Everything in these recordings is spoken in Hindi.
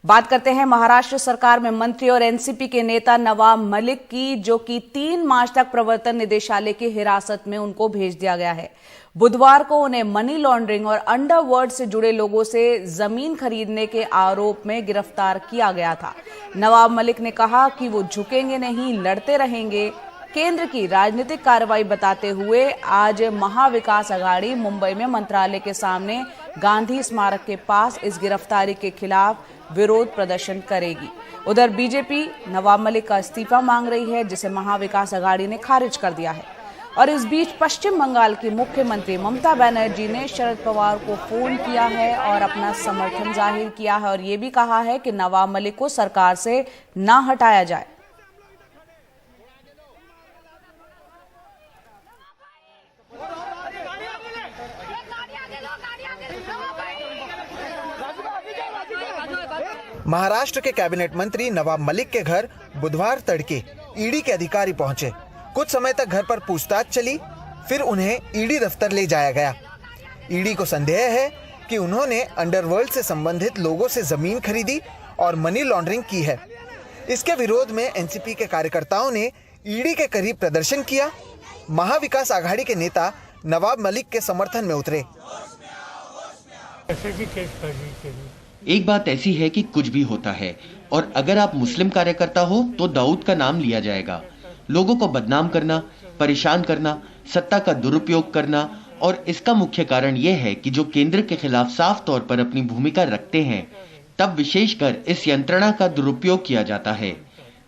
बात करते हैं महाराष्ट्र सरकार में मंत्री और एनसीपी के नेता नवाब मलिक की, जो कि 3 मार्च तक प्रवर्तन निदेशालय की हिरासत में उनको भेज दिया गया है। बुधवार को उन्हें मनी लॉन्ड्रिंग और अंडरवर्ल्ड से जुड़े लोगों से जमीन खरीदने के आरोप में गिरफ्तार किया गया था। नवाब मलिक ने कहा कि वो झुकेंगे नहीं, लड़ते रहेंगे। केंद्र की राजनीतिक कार्रवाई बताते हुए आज महाविकास आघाड़ी मुंबई में मंत्रालय के सामने गांधी स्मारक के पास इस गिरफ्तारी के खिलाफ विरोध प्रदर्शन करेगी। उधर बीजेपी नवाब मलिक का इस्तीफा मांग रही है, जिसे महाविकास आघाड़ी ने खारिज कर दिया है। और इस बीच पश्चिम बंगाल की मुख्यमंत्री ममता बनर्जी ने शरद पवार को फोन किया है और अपना समर्थन जाहिर किया है और ये भी कहा है कि नवाब मलिक को सरकार से ना हटाया जाए। महाराष्ट्र के कैबिनेट मंत्री नवाब मलिक के घर बुधवार तड़के ईडी के अधिकारी पहुंचे। कुछ समय तक घर पर पूछताछ चली, फिर उन्हें ईडी दफ्तर ले जाया गया। ईडी को संदेह है कि उन्होंने अंडरवर्ल्ड से संबंधित लोगों से जमीन खरीदी और मनी लॉन्ड्रिंग की है। इसके विरोध में एनसीपी के कार्यकर्ताओं ने ईडी के करीब प्रदर्शन किया। महाविकास आघाड़ी के नेता नवाब मलिक के समर्थन में उतरे। एक बात ऐसी है कि कुछ भी होता है, और अगर आप मुस्लिम कार्यकर्ता हो तो दाऊद का नाम लिया जाएगा। लोगों को बदनाम करना, परेशान करना, सत्ता का दुरुपयोग करना, और इसका मुख्य कारण यह है कि जो केंद्र के खिलाफ साफ तौर पर अपनी भूमिका रखते हैं, तब विशेषकर इस यंत्रणा का दुरुपयोग किया जाता है।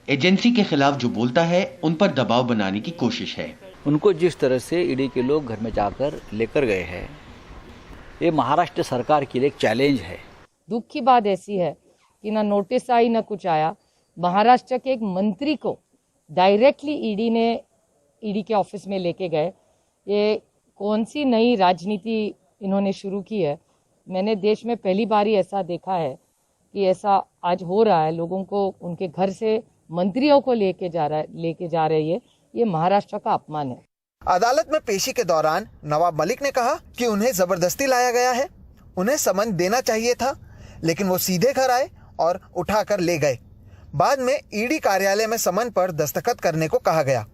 एजेंसी के खिलाफ जो बोलता है उन पर दबाव बनाने की कोशिश है। उनको जिस तरह से ईडी के लोग घर में जाकर लेकर गए हैं, ये महाराष्ट्र सरकार के लिए एक चैलेंज है। दुख की बात ऐसी है कि ना नोटिस आई ना कुछ आया। महाराष्ट्र के एक मंत्री को डायरेक्टली ईडी के ऑफिस में लेके गए। ये कौन सी नई राजनीति इन्होंने शुरू की है? मैंने देश में पहली बार ही ऐसा देखा है कि ऐसा आज हो रहा है। लोगों को उनके घर से मंत्रियों को लेके जा रहे हैं। ये महाराष्ट्र का अपमान है। अदालत में पेशी के दौरान नवाब मलिक ने कहा कि उन्हें जबरदस्ती लाया गया है। उन्हें समन देना चाहिए था, लेकिन वो सीधे घर आए और उठाकर ले गए। बाद में ईडी कार्यालय में समन पर दस्तखत करने को कहा गया।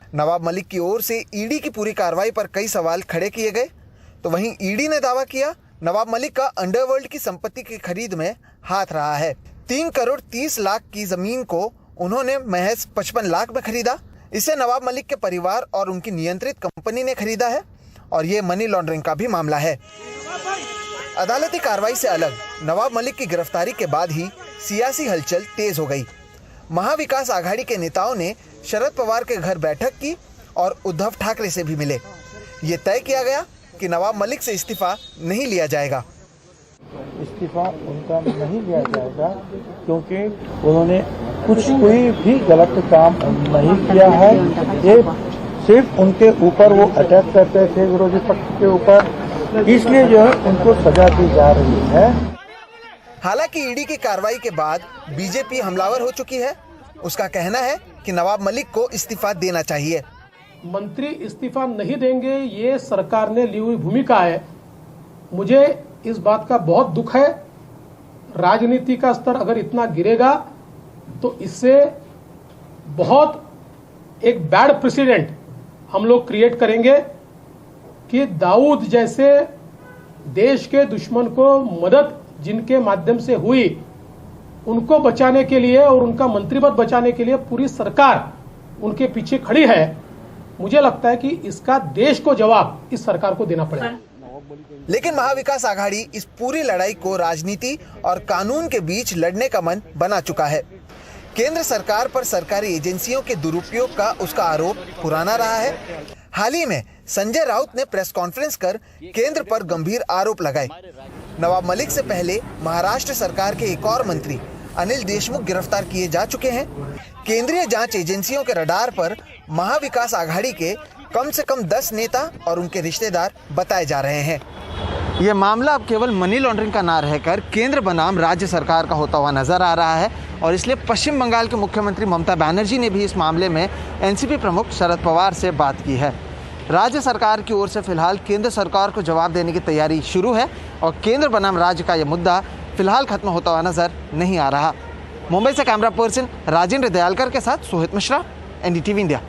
नवाब मलिक की ओर से ईडी की पूरी कार्रवाई पर कई सवाल खड़े किए गए, तो वहीं ईडी ने दावा किया नवाब मलिक का अंडरवर्ल्ड की संपत्ति की खरीद में हाथ रहा है। 3 करोड़ 30 लाख की जमीन को उन्होंने महज 55 लाख में खरीदा। इसे नवाब मलिक के परिवार और उनकी नियंत्रित कंपनी ने खरीदा है और ये मनी लॉन्ड्रिंग का भी मामला है। अदालती कार्रवाई से अलग नवाब मलिक की गिरफ्तारी के बाद ही सियासी हलचल तेज हो गई। महाविकास आघाड़ी के नेताओं ने शरद पवार के घर बैठक की और उद्धव ठाकरे से भी मिले। ये तय किया गया कि नवाब मलिक से इस्तीफा नहीं लिया जाएगा। इस्तीफा उनका नहीं लिया जाएगा क्योंकि उन्होंने कोई भी गलत काम नहीं किया है। ये सिर्फ उनके ऊपर वो अटैक करते थे, विरोधी पक्ष के ऊपर, इसलिए जो है उनको सजा दी जा रही है। हालांकि ईडी की कार्रवाई के बाद बीजेपी हमलावर हो चुकी है। उसका कहना है कि नवाब मलिक को इस्तीफा देना चाहिए। मंत्री इस्तीफा नहीं देंगे, ये सरकार ने ली हुई भूमिका है। मुझे इस बात का बहुत दुख है। राजनीति का स्तर अगर इतना गिरेगा तो इससे बहुत एक बैड प्रेसिडेंट हम लोग क्रिएट करेंगे कि दाऊद जैसे देश के दुश्मन को मदद जिनके माध्यम से हुई, उनको बचाने के लिए और उनका मंत्री पद बचाने के लिए पूरी सरकार उनके पीछे खड़ी है। मुझे लगता है कि इसका देश को जवाब इस सरकार को देना पड़ेगा। लेकिन महाविकास आघाड़ी इस पूरी लड़ाई को राजनीति और कानून के बीच लड़ने का मन बना चुका है। केंद्र सरकार पर सरकारी एजेंसियों के दुरुपयोग का उसका आरोप पुराना रहा है। हाल ही में संजय राउत ने प्रेस कॉन्फ्रेंस कर केंद्र पर गंभीर आरोप लगाए। नवाब मलिक से पहले महाराष्ट्र सरकार के एक और मंत्री अनिल देशमुख गिरफ्तार किए जा चुके हैं। केंद्रीय जांच एजेंसियों के रडार पर महाविकास आघाड़ी के कम से कम 10 नेता और उनके रिश्तेदार बताए जा रहे हैं। ये मामला अब केवल मनी लॉन्ड्रिंग का ना रहकर केंद्र बनाम राज्य सरकार का होता हुआ नजर आ रहा है और इसलिए पश्चिम बंगाल के मुख्यमंत्री ममता बनर्जी ने भी इस मामले में एनसीपी प्रमुख शरद पवार से बात की है। राज्य सरकार की ओर से फिलहाल केंद्र सरकार को जवाब देने की तैयारी शुरू है और केंद्र बनाम राज्य का यह मुद्दा फिलहाल खत्म होता हुआ नजर नहीं आ रहा। मुंबई से कैमरा पर्सन राजेंद्र दयालकर के साथ सोहित मिश्रा, NDTV इंडिया।